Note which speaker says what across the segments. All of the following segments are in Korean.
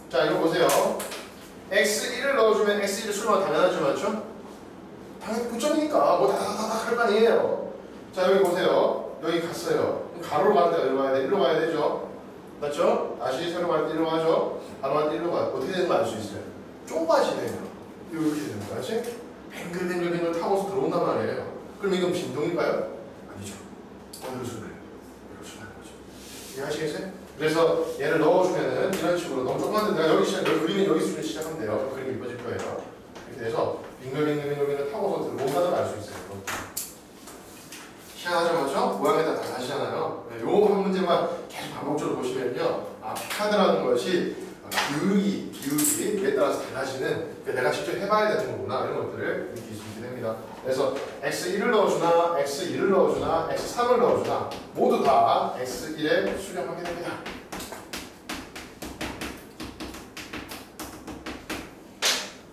Speaker 1: 자, 이거 보세요. x1을 넣어주면 x1의 수로가 당연하죠, 맞죠? 당연히 9점이니까 뭐 다 할 거 아니에요. 자, 여기 보세요. 여기 갔어요. 가로로 가는 데가 일로 가야 돼. 일로 가야 되죠. 맞죠? 다시 세로 갈 때 일로 가죠. 가로 갈 때 일로 가요. 어떻게 되는 거 알 수 있어요? 좁아지네요. 이렇게 되는 거야, 그렇지? 뱅글뱅글뱅글 타고서 들어온단 말이에요. 그럼 이건 빈동인가요? 아니죠. 어느 순간 이렇게 거죠. 이해하시겠어요? 그래서 얘를 넣어주면은 이런 식으로 너무 조그만데 내가 여기 그리면 여기 수준 시작하면 돼요. 그림이 이뻐질 거예요. 이렇게 돼서 빙글빙글빙글 타고서 들어온다는 걸 알 수 있어요. 희한하죠, 맞죠? 모양에다 다 다시잖아요. 요 한 문제만 계속 반복적으로 보시면요, 아, 피카드라는 것이 기울기에 따라서 달라지는, 내가 직접 해봐야 되는 거구나, 이런 것들을 느낄 수 있게 됩니다. 그래서 x1을 넣어주나 x2를 넣어주나 x3을 넣어주나 모두 다 x1에 수렴하게 됩니다.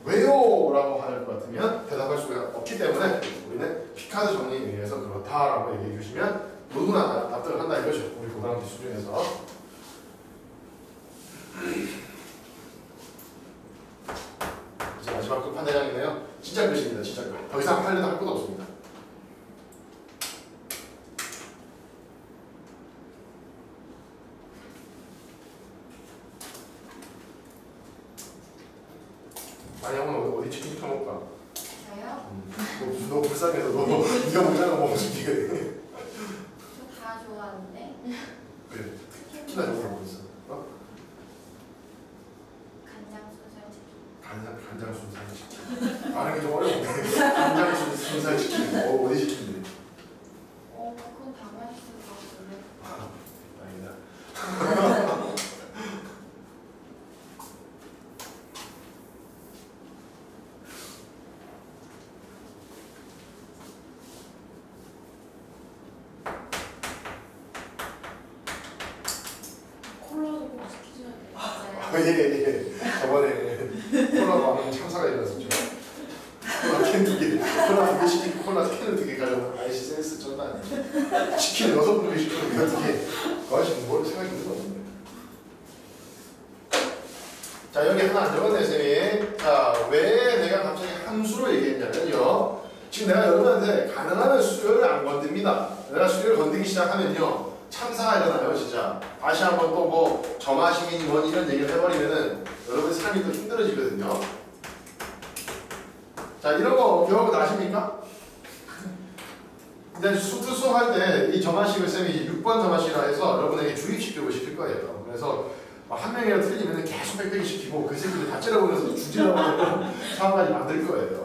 Speaker 1: 왜요? 라고 할 것 같으면 대답할 수가 없기 때문에 우리는 피카드 정리에 의해서 그렇다라고 얘기해 주시면 누구나 납득을 한다 이거죠. 우리 고등학교 수준에서. 이제 마지막 끝판대장이네요. 진짜 끝입니다. 진짜 끝. 더 이상 하려도 할 것도 없습니다. 아니, 형은 어디 치킨 시켜 먹을까? 저요? 너 불쌍해서 너 네가 먹자는 거 먹어서 네가 돼.
Speaker 2: 저 다 좋아하는데.
Speaker 1: 그래. 특히나 좋은 거 먹고 있어. 어?
Speaker 2: 간장 순살 치킨.
Speaker 1: 간장 순살 치킨. 말하기 좀 어려운데. 간장 순살 치킨. 어디 시키는데?
Speaker 2: 그건 다 맛있을 것 같은데.
Speaker 1: 아니다. 예. 저번에 콜라 많은 참사가 일어났었죠. 콜라 캔 2개, 콜라 2개 시키고 콜라 캔을 2개 가져온 아이씨 센스 쩐다. 치킨 6분을 시키고 내가 2개. 그 아저씨 뭘 생각이 드는 거 없는데. 자, 여기 하나 안 적었네, 쌤이. 자, 왜 내가 갑자기 함수로 얘기했냐면요. 지금 내가 여러분한테 가능하면 수열을 안 건듭니다. 내가 수열을 건드기 시작하면요, 참사가 일어나요, 진짜. 다시 한번 또 뭐 점화식이니 뭐 이런 얘기를 해버리면은 여러분의 삶이 또 힘들어지거든요. 자, 이런 거 배워보고 나십니까? 근데 수투수 할 때 이 점화식을 쌤이 6번 점화식이라 해서 여러분에게 주입시키고 시킬 거예요. 그래서 한 명이라도 틀리면 계속 빽빽이 시키고 그 새끼들 다 째려보면서 주지라고 상황까지 만들 거예요.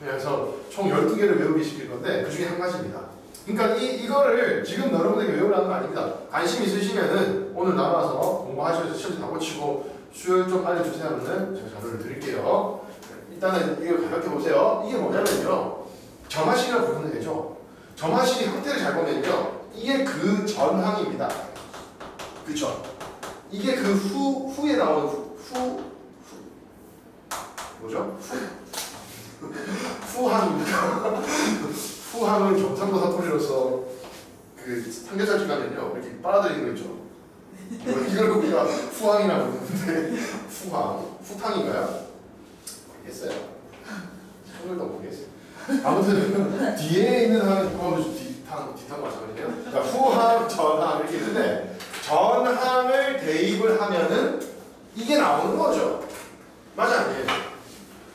Speaker 1: 그래서 총 12개를 외우게 시킬 건데 그 중에 한 가지입니다. 그러니까 이거를 지금 여러분에게 외우라는 거 아닙니다. 관심 있으시면은 오늘 나와서 공부하셔서 시험 다 고치고 수요일 좀 알려주세요 하면은 제가 자료를 드릴게요. 일단은 이거 가볍게 보세요. 이게 뭐냐면요, 점화식이라고 부르는 애죠. 점화식의 형태를 잘 보면요, 이게 그 전항입니다. 그쵸? 이게 그 후에 나오는 뭐죠? 후항입니다. 후항은 경상도 사투리로서 그 삼겹살집 가면요, 이렇게 빨아들이는 거 있죠. 이걸 우리가 후항이라고 부르는데 후탕인가요? 모르겠어요. 오늘도 모르겠어요. 아무튼 뒤에 있는 항은 뒤탕 마찬가지네요. 그러니까 후항, 전항 이렇게 있는데 전항을 대입을 하면은 이게 나오는 거죠. 맞아, 아니에요?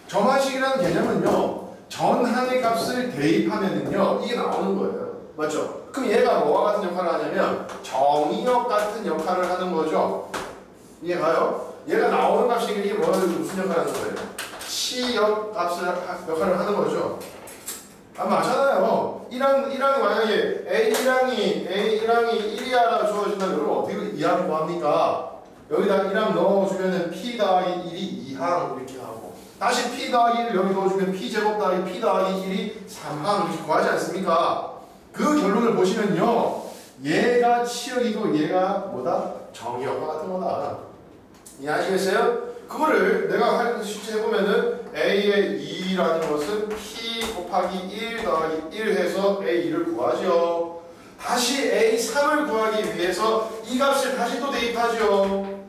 Speaker 1: 점화식이라는 개념은요, 전항의 값을 대입하면은요, 이게 나오는 거예요. 맞죠? 그럼 얘가 뭐와 같은 역할을 하냐면 정의역 같은 역할을 하는 거죠. 이해가요? 얘가 나오는 값이 이게 무슨 역할을 하는 거예요? 치역 역할을 하는 거죠. 맞잖아요. 1항이 만약에 A1항이 1이야라고 주어진다면 여러분 어떻게 2항 구합니까? 여기다 1항 넣어주면은 P 더하기 1이 2항 이렇게 하고, 다시 P 더하기 1을 여기 넣어주면 P 제곱 더하기 P 더하기 1이 3항 이렇게 구하지 않습니까? 그 결론을 보시면요, 얘가 치역이고 얘가 뭐다? 정의역과 같은 거다. 이해하시겠어요? 그거를 내가 실제 해보면은 A의 2라는 것은 P 곱하기 1 더하기 1 해서 A2를 구하죠. 다시 A3을 구하기 위해서 이 값을 다시 또 대입하죠.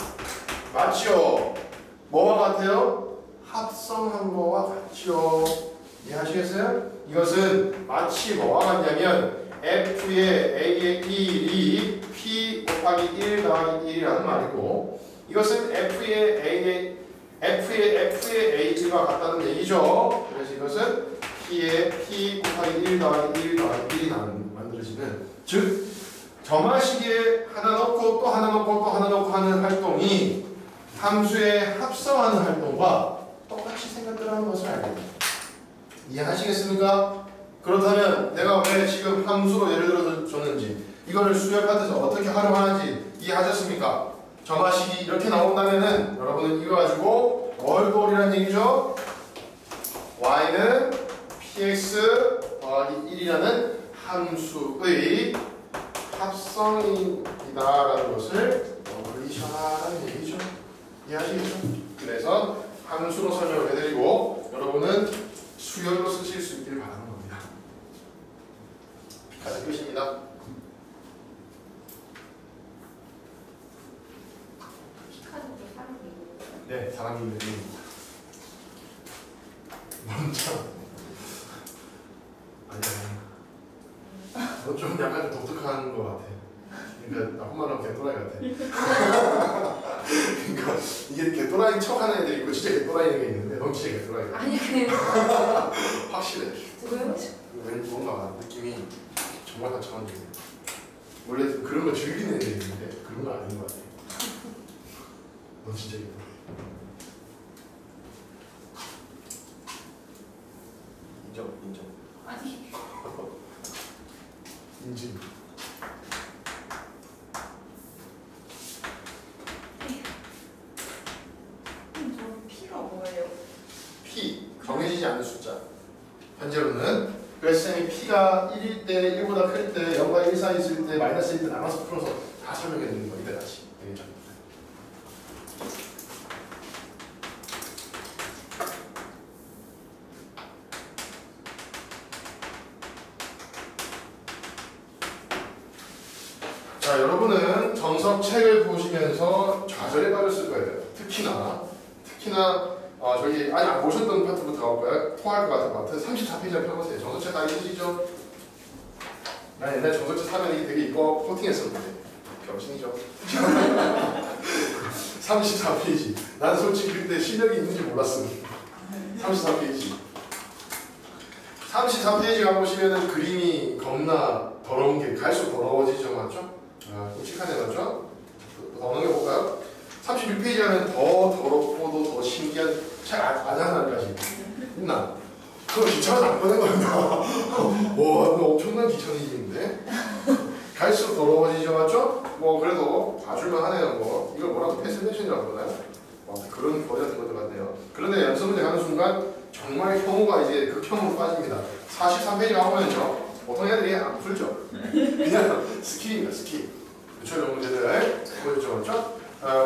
Speaker 1: 맞죠? 뭐와 같아요? 합성한 거와 같죠. 이해하시겠어요? 이것은 마치 뭐와 같냐면 F의 A의 1이 P 곱하기 1 더하기 1이라는 말이고, 이것은 F의 A가 같다는 얘기죠. 그래서 이것은 P의 P 곱하기 1 더하기 1 더하기 1이 만들어지는, 즉 점화식에 하나 넣고 또 하나 넣고 또 하나 넣고 하는 활동이 함수의 합성하는 활동과 똑같이 생각들하는 것을 알게 됩니다. 이해하시겠습니까? 그렇다면 내가 왜 지금 함수로 예를 들어 줬는지, 이거를 수열 파트에서 어떻게 활용하는지 이해하셨습니까? 점화식이 이렇게 나온다면은 여러분은 이거 가지고 뭘 도리란 얘기죠? y는 px 더하기 1이라는 함수의 합성이다라는 것을 떠올리셔라는 얘기죠. 이해하시겠죠? 그래서 함수로 설명을 해드리고 여러분은 수열로 쓰실 수 있길 바라는 겁니다. 가장 끝입니다.
Speaker 2: 피카드도 사람이
Speaker 1: 네, 사람이 이름입니다. 먼저 아니야, 너 좀 약간 좀 독특한 것 같아. 그러니까 나쁜 말하면 개또라이 같아. 그러니까 이게 개또라이 척하는 애들이 있고 진짜 개또라이는 게 있는데 넌 진짜 개또라이야.
Speaker 2: 아니 그래요.
Speaker 1: 확실해.
Speaker 2: 왜요?
Speaker 1: 왠지 뭔가 느낌이 정말 다차원적이야. 원래 그런 거 즐기는 애들이 있는데 그런 거 아닌 것 같아. 넌 진짜 개또라이. 인정.
Speaker 2: 아니
Speaker 1: 인증.
Speaker 2: 저 P가 뭐예요?
Speaker 1: P, 정해지지 않는 숫자. 현재로는 그래서 쌤이 P가 1일 때, 1보다 클 때, 0과 1 사이 있을 때, 마이너스 1 때 나눠서 풀어서 다 설명해 드리는 거 이때까지. 되겠죠? 자, 여러분은 정석책을 보시면서 좌절에 빠졌을 거예요. 특히나 저기 아니 보셨던 파트부터 가볼까요? 토할 것 같은 파트 34페이지 펴보세요. 정석책 다 읽으시죠? 난 옛날 정석책 사면 이게 되게 이거 코팅했었는데 병신이죠. 34페이지. 난 솔직히 그때 실력이 있는지 몰랐어. 34페이지. 34페이지 가보시면은 그림이 겁나 더러운 게 갈수록 더러워지죠, 맞죠? 끔찍하네, 맞죠? 더 넘겨볼까요? 36페이지 하면 더 더럽고도 더 신기한 책 아장날까지 있나? 그거 귀찮아서 안 꺼낸 겁니다. 와, 엄청난 귀찮으신데? 갈수록 더러워지죠, 맞죠? 뭐 그래도 봐줄만 하네요. 뭐 이걸 뭐라고 패스레이션이라고 그러나요? 그런 거지 같은 것도 같네요. 그런데 연습 문제 가는 순간 정말 혐오가 이제 극혐으로 빠집니다. 43페이지 가보면요, 보통 애들이 안 풀죠. 그냥 스킬입니다, 스킬. 그쵸, 이런 문제들 보였죠, 맞죠?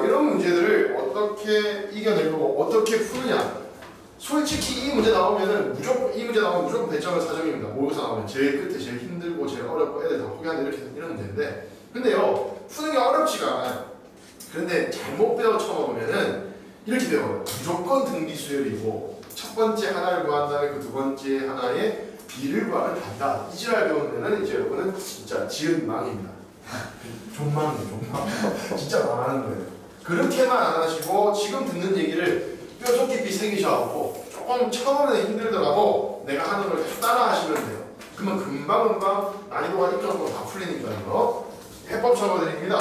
Speaker 1: 이런 문제들을 어떻게 이겨내고 어떻게 푸느냐. 솔직히 이 문제 나오면 무조건 100점은 4점입니다. 모의고사 나오면 제일 끝에 제일 힘들고 제일 어렵고 애들 다 포기하는 이런 문제인데, 근데요 푸는 게 어렵지가 않아요. 그런데 잘못 배워 쳐먹으면은 이렇게 배워요. 무조건 등비 수열이고 첫 번째 하나를 구한 다음에 그 두 번째 하나의 비를 구하면 간다. 이 지랄 배우면은 이제 여러분은 진짜 지은 망입니다. 존망이에요, 존망. 진짜 망하는 거예요. 그렇게만 안 하시고 지금 듣는 얘기를 뼈속 깊이 새기셔갖고 조금 처음에는 힘들더라도 내가 하는 걸 따라 하시면 돼요. 그러면 금방 난이도가 1점으로 다 풀리니까요. 해법 적어드립니다.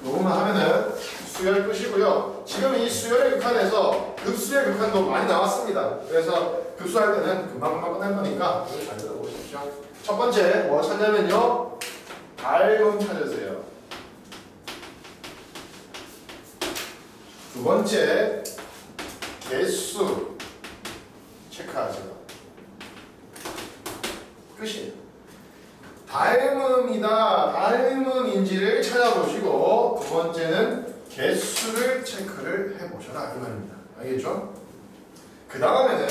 Speaker 1: 요것만 하면은 수열 끝이고요. 지금 이 수열의 극한에서 급수의 극한도 많이 나왔습니다. 그래서 급수할 때는 금방 끝날 거니까 잘 들어보십시오. 첫 번째 뭐 찾냐면요, 닮음 찾으세요. 두 번째 개수 체크하세요. 끝이에요. 닮음이다, 닮음인지를 찾아보시고 두 번째는 개수를 체크를 해보셔라 이 말입니다. 알겠죠? 그 다음에는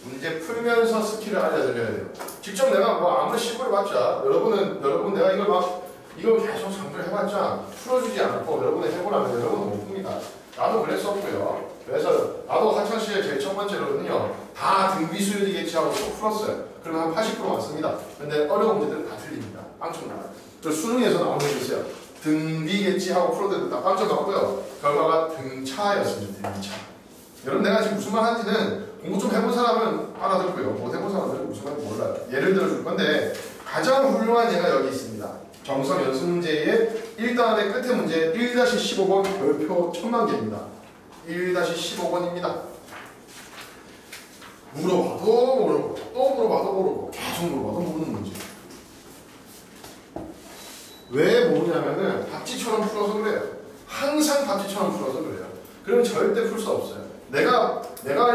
Speaker 1: 문제 풀면서 스킬을 알려드려야 돼요. 직접 내가 뭐 아무리 시골을 봤자 여러분 내가 이걸 계속 장표를 해봤자 풀어주지 않고 여러분이 해보라면 여러분은 못 풉니다. 나도 그랬었고요. 그래서 나도 학창시절 제일 첫 번째로는요 다 등비수열이겠지 하고 쏙 풀었어요. 그러면 한 80% 맞습니다. 근데 어려운 문제들은 다 틀립니다. 빵점 나와요. 그래서 수능에서 나오는 게 있어요. 등비겠지 하고 풀었는데 다 빵점 나왔고요. 결과가 등차였습니다. 등차. 여러분 내가 지금 무슨 말 하는지는 공부 좀 해본 사람은 알아듣고요. 못 해본 사람들은 무슨 말인지 몰라요. 예를 들어 줄 건데 가장 훌륭한 예가 여기 있습니다. 정성 연습 문제의 1단의 끝에 문제 1-15번 별표 1000만개입니다. 1-15번입니다. 물어봐도 모르고 또 물어봐도 모르고 계속 물어봐도 모르는 문제. 왜 모르냐면은 답지처럼 풀어서 그래요. 항상 답지처럼 풀어서 그래요. 그러면 절대 풀 수 없어요. 내가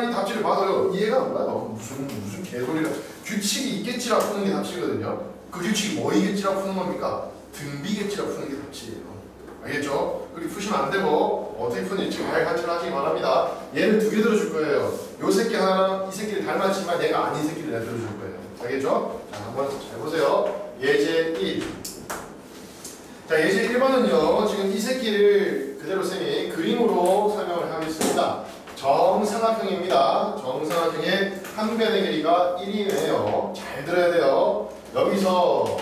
Speaker 1: 이 답지를 봐서요 이해가 안 가요. 무슨 개소리라. 규칙이 있겠지라 푸는 게 답지거든요. 그 규칙이 뭐이겠지라 푸는 겁니까? 등비겠지라 푸는 게 답지예요. 알겠죠? 그렇게 푸시면 안 되고 어떻게 푸는지 잘 관찰하시기 바랍니다. 얘를 두 개 들어줄 거예요. 요 새끼 하나랑 이 새끼를 닮았지만 얘가 아닌 새끼를 내가 들어줄 거예요. 알겠죠? 자, 한번 잘 보세요. 예제 1. 자, 예제 1번은요. 지금 이 새끼를 그대로 쌤이 그림으로 설명을 하겠습니다. 정삼각형입니다. 정삼각형의 한 변의 길이가 1이네요. 잘 들어야 돼요. 여기서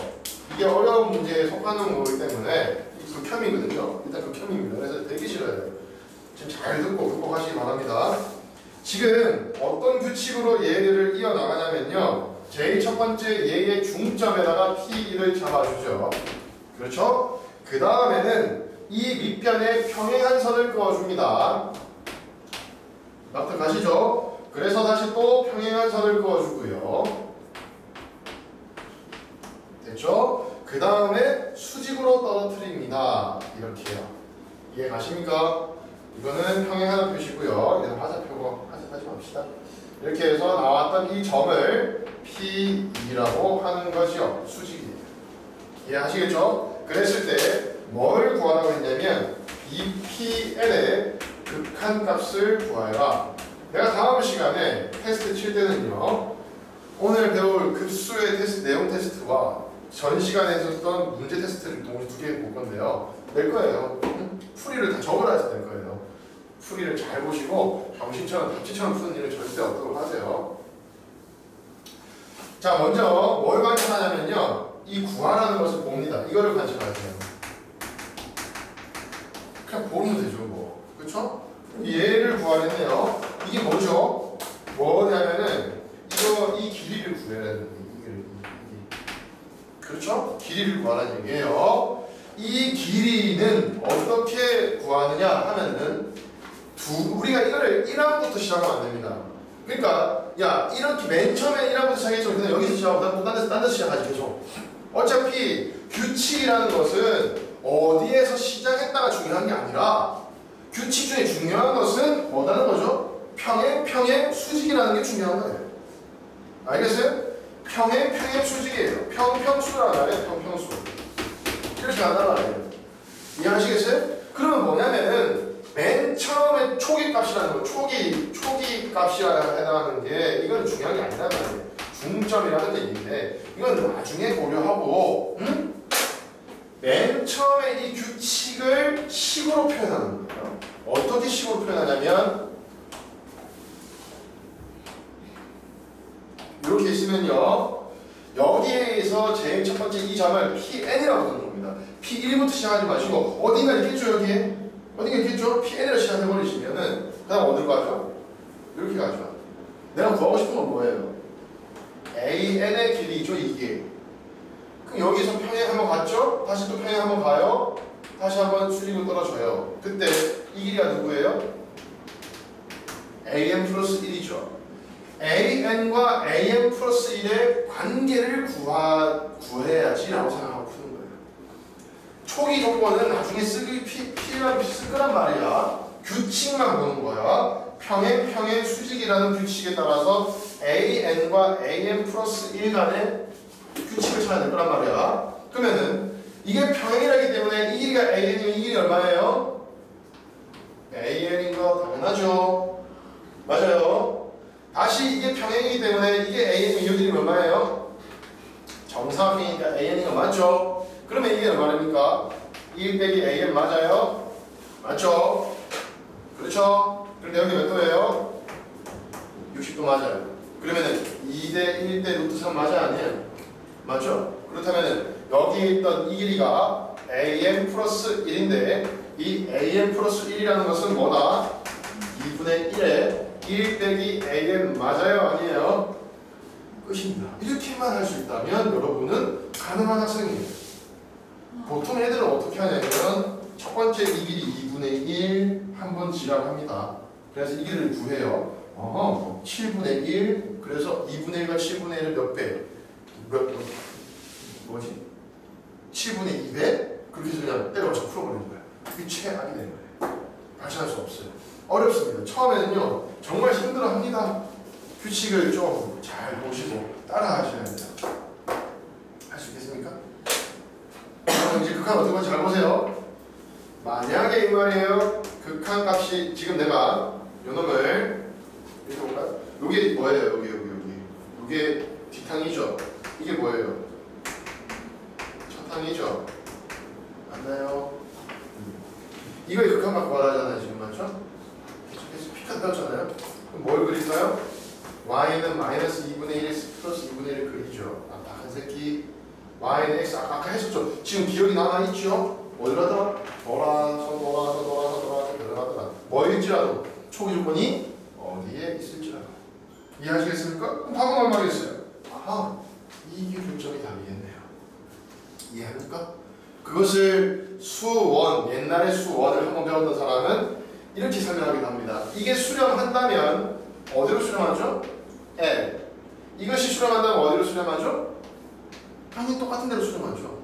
Speaker 1: 이게 어려운 문제에 속하는 거기 때문에 극혐이거든요. 일단 극혐입니다. 그래서 되게 싫어요. 지금 잘 듣고 극복하시기 바랍니다. 지금 어떤 규칙으로 얘를 이어나가냐면요. 제일 첫 번째 얘의 중점에다가 P1을 잡아주죠. 그렇죠? 그 다음에는 이 밑변에 평행한 선을 그어줍니다. 납득하시죠? 그래서 다시 또 평행한 선을 그어주고요. 됐죠? 그 다음에 수직으로 떨어뜨립니다. 이렇게요. 이해 가십니까? 이거는 평행하는 표시고요. 얘는 화살표고 하지 맙시다. 이렇게 해서 나왔던 이 점을 P2라고 하는 것이요. 수직이에요. 이해하시겠죠? 그랬을 때 뭘 구하라고 했냐면 BPL의 극한값을 구하여라. 내가 다음 시간에 테스트 칠 때는요. 오늘 배울 급수의 테스트, 내용 테스트와 전 시간에 했었던 문제 테스트를 동시에 두 개 볼 건데요. 낼 거예요. 풀이를 다 적으라 해서 낼 거예요. 풀이를 잘 보시고 정신처럼 답지처럼 푸는 일을 절대 없도록 하세요. 자, 먼저 뭘 관찰하냐면요. 이 구하라는 것을 봅니다. 이거를 관찰하세요. 그냥 보면 되죠, 뭐. 그쵸? 얘를 구하려면요. 이게 뭐죠? 뭐냐면은 이 길이를 구해야 되는 거예요. 그렇죠? 길이를 구하라는 얘기예요. 이 길이는 어떻게 구하느냐 하면은 우리가 이거를 1항부터 시작하면 안 됩니다. 그러니까 야 이렇게 맨 처음에 1항부터 시작했죠. 근데 여기서 시작하고 딴 데서 시작하지 계속. 어차피 규칙이라는 것은 어디에서 시작했다가 중요한 게 아니라 규칙 중에 중요한 것은 뭐라는 거죠? 평행, 수직이라는 게 중요한 거예요. 알겠어요? 평행, 수직이에요. 평수라는 말이에요. 평수. 이렇게 간단 말이에요. 이해하시겠어요? 그러면 뭐냐면은 맨 처음에 초기 값이라는 거, 초기 값이라 해당하는 게 이건 중요한 게 아니란 말이에요. 중점이라는 얘기인데 이건 나중에 고려하고 맨 처음에 이 규칙을 식으로 표현하는 거예요. 어떻게 식으로 표현하냐면 이렇게 있으면요. 여기에서 제일 첫 번째 이 점을 Pn이라고 부르는 겁니다. P1부터 시작하지 마시고 어딘가 있겠죠 여기에? 어딘가 있겠죠? Pn으로 시작해버리시면은 그 다음 어디로 가죠? 이렇게 가죠. 내가 구하고 싶은 건 뭐예요? AN의 길이죠 이게. 그럼 여기서 평행 한번 갔죠? 다시 또 평행 한번 가요? 다시 한번 수직으로 떨어져요. 그때 이 길이가 누구예요? AN 플러스 1이죠. AN과 AN 플러스 1의 관계를 구해야지 라고 생각하고 푸는 거예요. 초기 조건은 나중에 필요한 쓸 거란 말이야. 규칙만 보는 거야. 평행, 수직이라는 규칙에 따라서 AN과 AN 플러스 1 간의 규칙을 찾아야 될 거란 말이야. 그러면은 이게 평행이라기 때문에 이 길이가 AN이면 이 길이 얼마예요? AN인 거 당연하죠. 맞아요. 다시 이게 평행이기 때문에 이게 AN이면 이 길이 얼마예요? 정사각형이니까 AN인 거 맞죠? 그러면 이게 얼마입니까? 1 빼기 AN 맞아요? 맞죠? 그렇죠? 그런데 여기 몇 도예요? 60도 맞아요. 그러면은 2대 1대 루트 3 맞아 아니에요? 맞죠? 그렇다면은 여기 있던 이 길이가 am 플러스 1인데 이 am 플러스 1이라는 것은 뭐다? 2분의 1에 1 빼기 am 맞아요 아니에요? 끝입니다. 이렇게만 할 수 있다면 여러분은 가능한 학생이에요. 보통 애들은 어떻게 하냐면 첫 번째 이 길이 2분의 1 한번 지랄합니다. 그래서 이 길이를 구해요. 7분의 1 그래서 2분의 1과 7분의 1은 몇 배? 뭐지? 7분의 2배? 그렇게 해서 그냥 때려서 풀어버리는 거야. 그게 최악이 되는 거예요. 발전할 수 없어요. 어렵습니다. 처음에는요 정말 힘들어합니다. 규칙을 좀 잘 보시고 따라 하셔야 돼요. 할 수 있겠습니까? 그럼 이제 극한 어떤 건지 잘 보세요. 만약에 이 말이에요. 극한 값이 지금 내가 요 놈을 이렇게 볼까요? 요게 뭐예요? 여기 요게 뒷항이죠. 이게 뭐예요? 첫항이죠. 맞나요? 이거의 극한값 구하라잖아요. 지금 맞죠? 계속해서 피카 배웠잖아요. 그럼 뭘 그릴까요? y는 마이너스 2분의 1 플러스 2분의 1을 그리죠. 아빠한 새끼. y는 x 아까 했었죠. 지금 기억이 남아있죠? 어디로 하더라? 돌아서 들어가더라. 뭐일지라도 초기 조건이 어디에 있을지라도. 이해하시겠습니까? 그럼 답은 얼마겠어요? 아하, 이게 교점이 답이겠네요. 이해합니까? 그것을 수원, 옛날에 수원을 한번 배웠던 사람은 이렇게 설명하기도 합니다. 이게 수렴한다면 어디로 수렴하죠? L. 이것이 수렴한다면 어디로 수렴하죠? 항이 똑같은 데로 수렴하죠.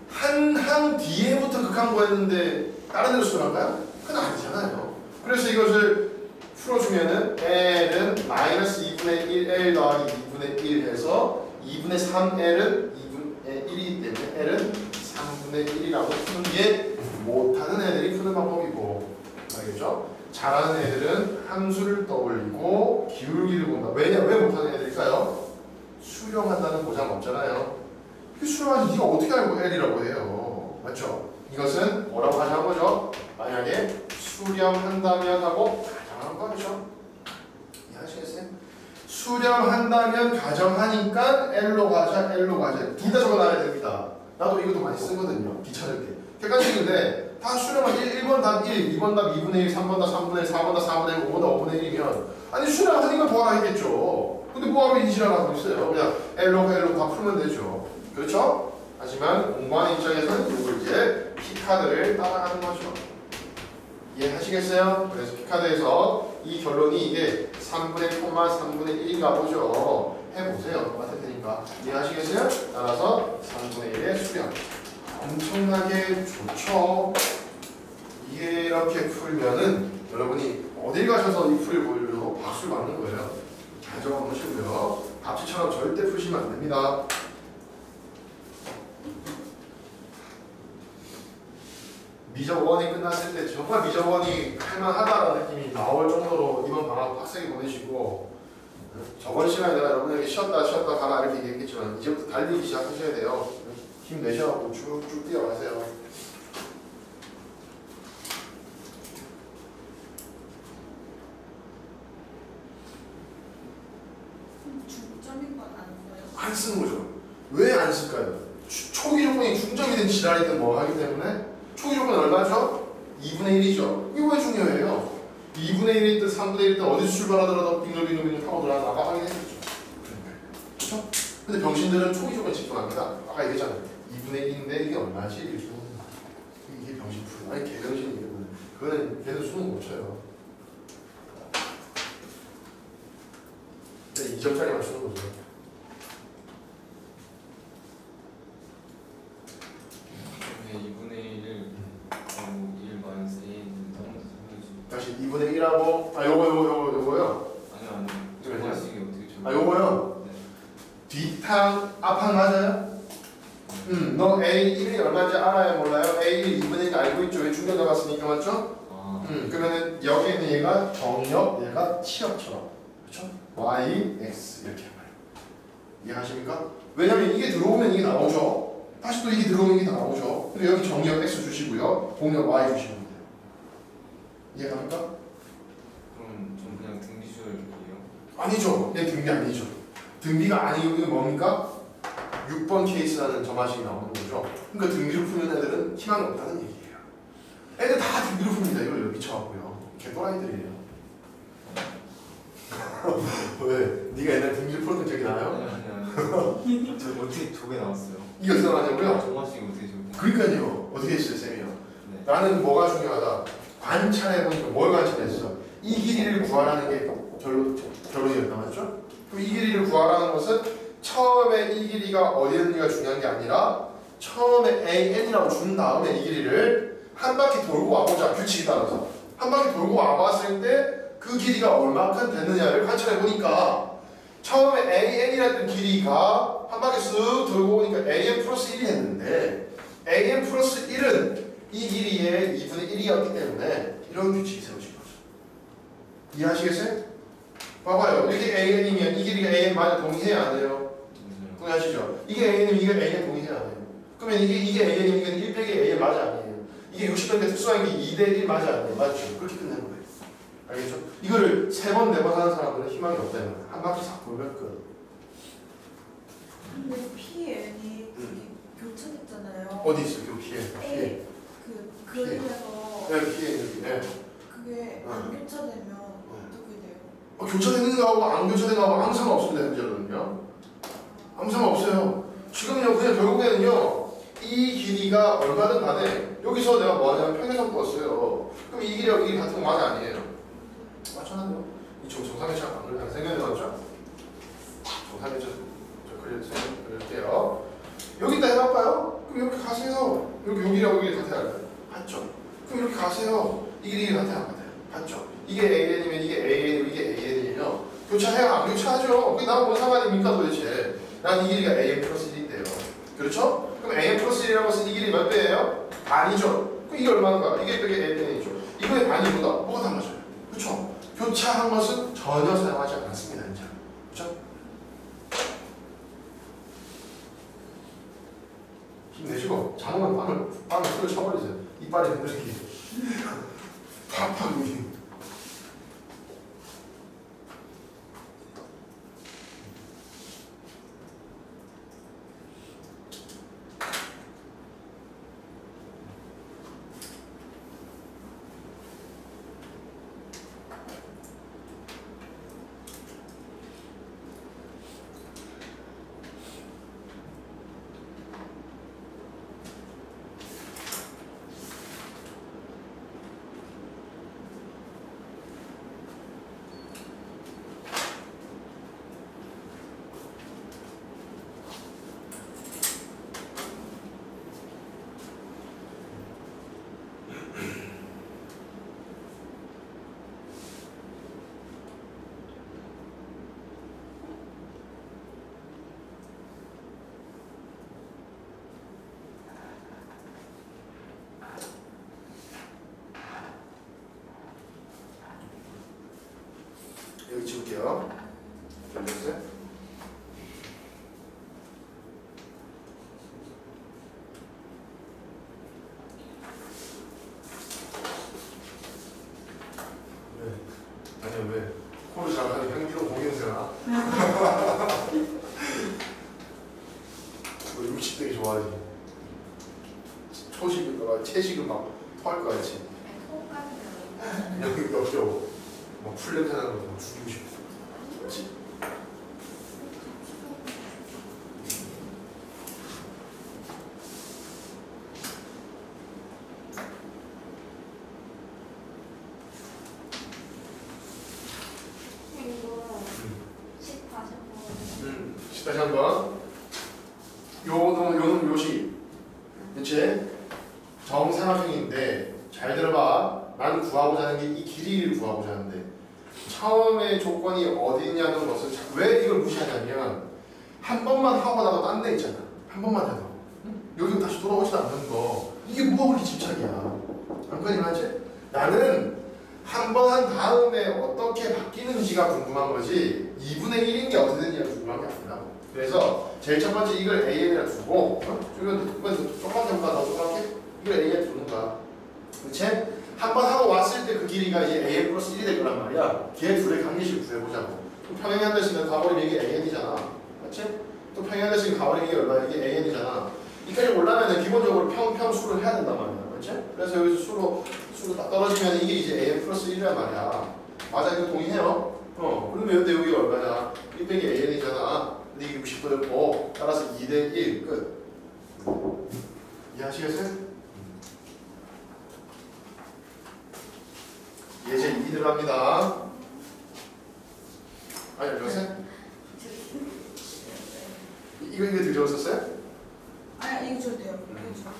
Speaker 1: 한 항 뒤에부터 극한 구했는데 다른 데로 수렴할까요? 그건 아니잖아요. 그래서 이것을 풀어주면은 L은 마이너스 2분의 1L 더하기 2분의 1 해서 2분의 3L은 2분의 1이기 때문에 L은 3분의 1이라고 푸는 게 못하는 애들이 푸는 방법이고, 알겠죠? 잘하는 애들은 함수를 떠올리고 기울기를 본다. 왜 못하는 애들일까요? 수렴한다는 보장 없잖아요. 수렴하지 네가 어떻게 알고 L이라고 해요. 맞죠? 이것은 뭐라고 가정한 거죠? 만약에 수렴한다면 하고 가정한 거죠. 이해하시겠어요? 수렴한다면 가정하니까 L로 가자. 둘 다 적어놔야 됩니다. 나도 이것도 많이 쓰거든요. 귀찮을 때. 객관식인데 다 수렴한 1번 답 1, 2번 답 2분의 1, 3번 답 3분의 1, 4번 답 4분의 1, 5번 답 5분의 1이면 아니 수렴하니까 더하라 했겠죠. 근데 뭐하러 이지랄 하고 있어요. 그냥 L로 다 풀면 되죠. 그렇죠? 하지만 공부하는 입장에서는 이걸 이제 P카드를 따라가는 거죠. 이해하시겠어요? 그래서 P카드에서 이 결론이 이게 3분의 3분의 1인가 보죠. 해보세요. 똑같을 테니까. 이해하시겠어요? 따라서 3분의 1의 수렴. 엄청나게 좋죠. 이렇게 풀면은 여러분이 어딜 가셔서 이 풀을 보여줘도 박수를 맞는 거예요. 잘 적어놓으시고요. 답지처럼 절대 푸시면 안 됩니다. 미적 1이 끝났을 때 정말 미적 1이 할만하다라는 느낌이 나올 정도로 이번 방학 빡세게 보내시고, 저번 시간에 내가 여러분에게 쉬었다 가라 이렇게 얘기했지만 이제부터 달리기 시작하셔야 돼요. 힘내셔갖고 쭉쭉 뛰어가세요.
Speaker 2: 중점인 건 안 써요?
Speaker 1: 안 쓰는 거죠. 왜 안 쓸까요? 초기 조건이 중점이든 지랄이든 뭐 하기 때문에. 초기 조건은 얼마죠? 2분의 1이죠. 이거 왜 중요해요? 2분의 1이든 3분의 1이든 어디서 출발하더라도 빙글빙글 타고 들어가서 아까 확인했었죠. 그렇죠? 근데 병신들은 초기 조건에 집중합니다. 아까 얘기했잖아요. 2분의 1인데 이게 얼마지? 이렇게 보는 거예요. 이게 병신 풀. 아니 개병신이에요. 그거는 걔는 수능 못 쳐요. 근데 2점짜리 맞추는 거죠.
Speaker 3: 네, 2분의 1을 1 마이너스 A는 한번 설명해 주세요.
Speaker 1: 다시 2분의 1하고 요거요.
Speaker 3: 아니요.
Speaker 1: 그러죠?
Speaker 3: 정하시기 어떻게 적어요?
Speaker 1: 요거요.
Speaker 3: 네.
Speaker 1: 뒷항 앞항 맞아요? 너 A 1이 얼마인지 알아요? 몰라요? A 1 2분의 1 알고 있죠? 왜 중간 잡았으니까 맞죠? 그러면은 여기 있는 얘가 정역, 얘가 치역처럼, 그렇죠? Y, X 이렇게 말해요. 이해하십니까? 왜냐면 이게 들어오면 이게 나오죠. 다시 또 이게 들어오면 이게 나오죠. 근데 여기 정역 X 주시고요, 공역 Y 주시면 돼요. 이해갑니까? 아니죠. 얘 등비 아니죠. 등비가 아니고 이게 뭡니까? 6번 케이스라는 점화식이 나오는 거죠. 그러니까 등비를 푸는 애들은 희망이 없다는 얘기예요. 애들 다 등비를 풉니다. 이걸 미쳐갖고요. 개또라이들이에요. 왜? 네가 옛날 등비를 풀었던 적이 나요?
Speaker 3: 아니요. 저 어떻게 저게 나왔어요?
Speaker 1: 이게 어디서 나왔냐고요?
Speaker 3: 정화식이 어떻게 저게?
Speaker 1: 그러니까요. 어떻게 했어요, 쌤이요?
Speaker 3: 네.
Speaker 1: 나는 뭐가 중요하다. 관찰해보니까 뭘 관찰했어? 이 길이를 구하라는 게 결론이었단 말이죠. 그럼 이 길이를 구하라는 것은 처음에 이 길이가 어디였는지가 중요한 게 아니라 처음에 AN이라고 준 다음에 이 길이를 한 바퀴 돌고 와보자. 규칙에 따라서 한 바퀴 돌고 와봤을 때 그 길이가 얼마큼 됐느냐를 관찰해보니까 처음에 AN이라는 길이가 한 바퀴 쓱 돌고 오니까 AN 플러스 1이 됐는데 AN 플러스 1은 이 길이의 2분의 1이었기 때문에 이런 규칙이 세워진 거죠. 이해하시겠어요? 봐봐요. 이게 AN이면 이 길이가 AN 맞아 동의해야 안 해요? 동의하시죠? 이게 AN이면 이게 AN 동의해야 안 해요? 그러면 이게 AN이면 이게 1 빼기 AN 맞아 아니에요? 이게 60도니까 특수한 게 2대1 맞아 아니에요? 맞죠? 그렇게 끝내는 거예요. 알겠죠? 이거를 3번, 4번 하는 사람들은 희망이 없다는 거예요. 한 바퀴 싹 돌면 끝.
Speaker 2: 근데 PN이 교차됐잖아요.
Speaker 1: 어디 있어? 그 피해.
Speaker 2: A 그 그림에서
Speaker 1: 네, 피해 여기. 네.
Speaker 2: 그게 안 교차되면 어떻게 돼요?
Speaker 1: 교차되는 거하고 안 교차되는 거하고 아무 상관없습니다. 현재로는요. 아무 상관없어요. 지금요 그냥 결국에는요 이 길이가 얼마든 간에 여기서 내가 뭐 하냐면 평행선 껐어요. 그럼 이 길이하고 이 길이 같은 거 맞아 아니에요? 맞잖아요. 이 정상회차 안 그려도 생각해봤죠? 정상회차 그릴게요. 여기다 해볼까요? 그럼 이렇게 가세요. 이렇게 여기랑 여기 같아야 맞죠? 그럼 이렇게 가세요. 이 길이 같아야 안 같아요? 맞죠? 이게 AN이면 이게 AN이고 이게 AN이면 교차해야 안 교차하죠? 그게 나랑 뭔 상관입니까 도대체? 난 이 길이가 AN 플러스 1인데요. 그렇죠? 그럼 AN 플러스 1이라고 해서 이 길이 몇 배예요? 반이죠? 그럼 이게 얼마인가? 이게 AN이죠. 이거의 반이보다 뭐가 달라져요? 그렇죠? 교차한 것은 전혀 사용하지 않았습니다. 이제. 그렇죠? 힘내시고 장어만 빵을 풀어 쳐버리세요. 이빨이 흔들리게. 팍팍 여기. 여기 지울게요. 됐어요? 왜? 아니요 왜? 코를 잘하는 향기로 공연세나? 뭐 60대기 좋아하지? 초식을 채식을 막 토할 거 같지? 여기 없죠? 막 풀냄새 나는 거 죽이고 싶어. 그렇지?
Speaker 2: 이거 10
Speaker 1: 다시 한번. 요는 요시. 그치? 정삼각형인데 잘 들어봐. 난 구하고자 하는 게 이 길이를 구하고자 하는데 처음에 조건이 어디 있냐는 것을 왜 이걸 무시하냐면 한 번만 하고 나도 딴 데 있잖아. 한 번만 해도 여기 다시 돌아오지도 않는 거 이게 뭐가 그렇게 집착이야. 안 그러지? 나는 한 번 한 다음에 어떻게 바뀌는지가 궁금한 거지 2분의 1인 게 어떻게 되는지가 궁금한 게 아니라. 그래서 제일 첫 번째 이걸 AN이라 두고 이건 조그맣게 보다 더 조그맣게 이걸 AN 두는 거야. 그치? 한 번 하고 왔을 때 그 길이가 이제 AN 플러스 1이 될 거란 말이야. 걔 둘의 관계식을 구해보자고. 또 평행한 대신에 가버리면 이게 AN이잖아. 맞지? 또 평행한 대신에 가버리면 이게 얼마야? 이게 AN이잖아. 이까지 올라면 기본적으로 평수를 해야 된단 말이야. 맞지? 그래서 여기서 수로 딱 떨어지면 이게 이제 AN 플러스 1이란 말이야. 맞아, 이거 동의해요? 그러면 여기 얼마냐? 1 빼기 AN이잖아. 근데 이게 60도였고, 따라서 2대 1, 끝. 이해하시겠어요? 예제 2 들어갑니다. 아니, 여보세요? 이거 들으셨었어요?
Speaker 2: 아니 이거 줘도 돼요. 이거 줘.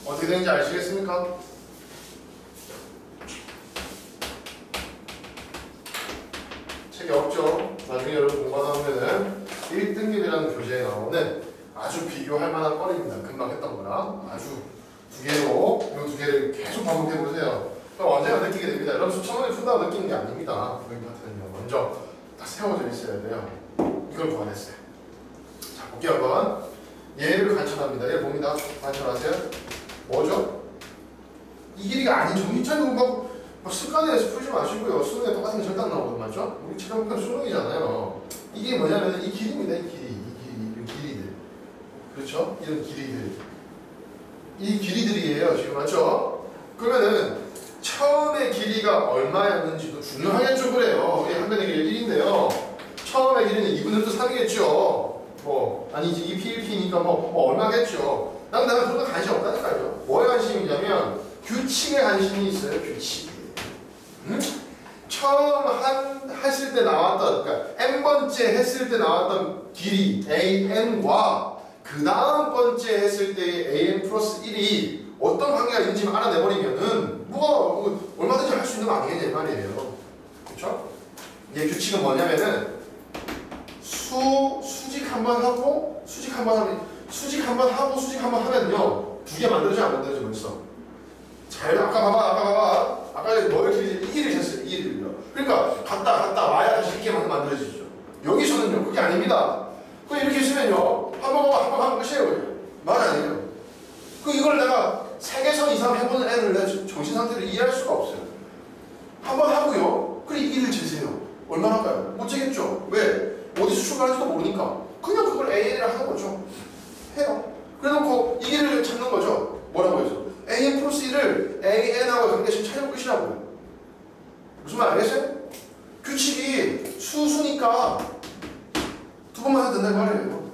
Speaker 1: 어떻게 되는지 아시겠습니까? 책이 없죠? 나중에 여러분 공부하면은 1등급이라는 교재에 나오는 아주 비교할 만한 거리입니다. 금방 했던 거랑 아주 두 개로 이 두 개를 계속 반복해 보세요. 그럼 언제나 느끼게 됩니다. 여러분 수천원에 푼다고 느끼는 게 아닙니다. 여기 파트는요. 먼저 다 세워져 있어야 돼요. 이걸 구하냈어요. 자, 볼게요 한번. 얘를 관찰합니다. 얘 봅니다. 관찰하세요. 뭐죠? 이 길이가 아닌 정리차는 공부하고 뭐 습관에서 풀지 마시고요. 수능에 똑같은 게 절대 안 나오거든, 맞죠? 우리 체감편 수능이잖아요. 이게 뭐냐면 이 길이입니다. 이 길이. 이런 길이들. 그렇죠? 이런 길이들. 이 길이들이에요. 지금 맞죠? 그러면은 처음에 길이가 얼마였는지도 중요하겠죠, 그래요. 이게 한 변의 길이 1인데요. 처음에 길이는 2분의 3이겠죠. 뭐 아니지 이 PLP니까 뭐 얼마겠죠. 나는 그런 거 관심 없다니까요. 뭐에 관심이 있냐면 규칙에 관심이 있어요. 규칙. 응? 처음 했을 때 나왔던 그러니까 n번째 했을 때 나왔던 길이 AN과 그 다음 번째 했을 때의 AN 플러스 1이 어떤 관계가 있는지 알아내버리면은 뭐가 얼마든지 할 수 있는 거 아니겠냐 이 말이에요. 그렇죠? 이게 규칙은 뭐냐면은 수직 한 번 하고 수직 한 번 하면요 두 개 만들어져 안 만들어져 벌써. 잘 아까 봐봐 아까 뭐 이렇게 이 길을 쟀어요. 이 길을요. 그러니까 갔다 와야 다시 이렇게 만들어지죠. 여기서는요 그게 아닙니다. 그 이렇게 있으면요 한 번 하면 끝이에요. 그냥 말 아니에요. 그 이걸 내가 3개선 이상 해보는 애를 내가 정신 상태를 이해할 수가 없어요. 한 번 하고요. 그래 이 길을 재세요. 얼마나 할까요? 못 재겠죠. 왜? 어디서 출발할지도 모르니까 그냥 그걸 AN이라 하는 거죠. 해요. 그래놓고 이 길을 찾는 거죠. 뭐라고 해서 AN 플러스 1을 AN하고 관계식 찾으면 끝이라고요. 무슨 말 알겠어요? 규칙이 수수니까 두 번만 해도 된다는 말이에요.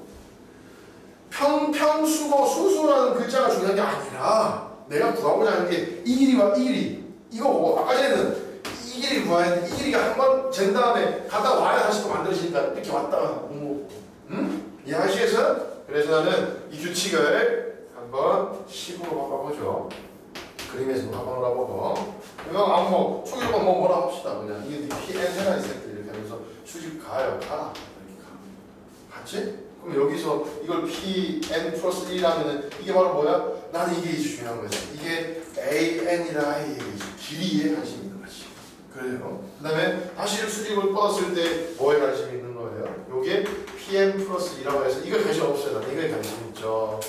Speaker 1: 평수고 수수라는 글자가 중요한 게 아니라 내가 구하고자 하는 게 이 길이와 이 길이 이거고 아까 전에는 이 길이 구해야 돼. 이 길이가 한 번 잰 다음에 갔다 와야 다시 또 만들어지니까 이렇게 왔다가 이해하시겠어요? 그래서 나는 이 규칙을 한번 식으로 바꿔보죠. 그림에서 한번 바꿔보고 그냥 뭐 초기로 뭐라 합시다. 그냥 이게 PN세가 있을 때 이렇게 하면서 수직 가요. 가 이렇게 가. 같지? 그럼 여기서 이걸 PN 플러스 1하면은 이게 바로 뭐야? 나는 이게 중요한 거지. 이게 AN이라 길이에 관심이 있는 거지. 그래요. 그 다음에 다시 수직을 뻗었을 때 뭐에 관심이 있는 거예요? 요게 PM 플러스 2라고 해서 이거 관심 없어요. 나는 이거에 관심 있죠.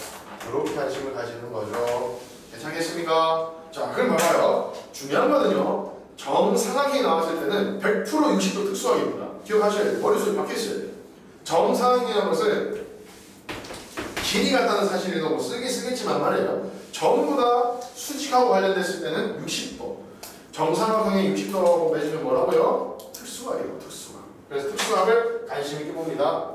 Speaker 1: 이렇게 관심을 가지는 거죠. 괜찮겠습니까? 자, 그럼 봐봐요. 중요한 거는요. 정사각형이 나왔을 때는 100% 60도 특수각입니다. 기억하셔야 돼요. 머릿속에 박혀있어야 돼요. 정사각형이라는 것은 길이 같다는 사실이 너무 쓰겠지만 말이에요. 전부 다 수직하고 관련됐을 때는 60도. 정사각형의 60도라고 맺으면 뭐라고요? 특수각이에요. 특수각. 그래서 특수각을 관심 있게 봅니다.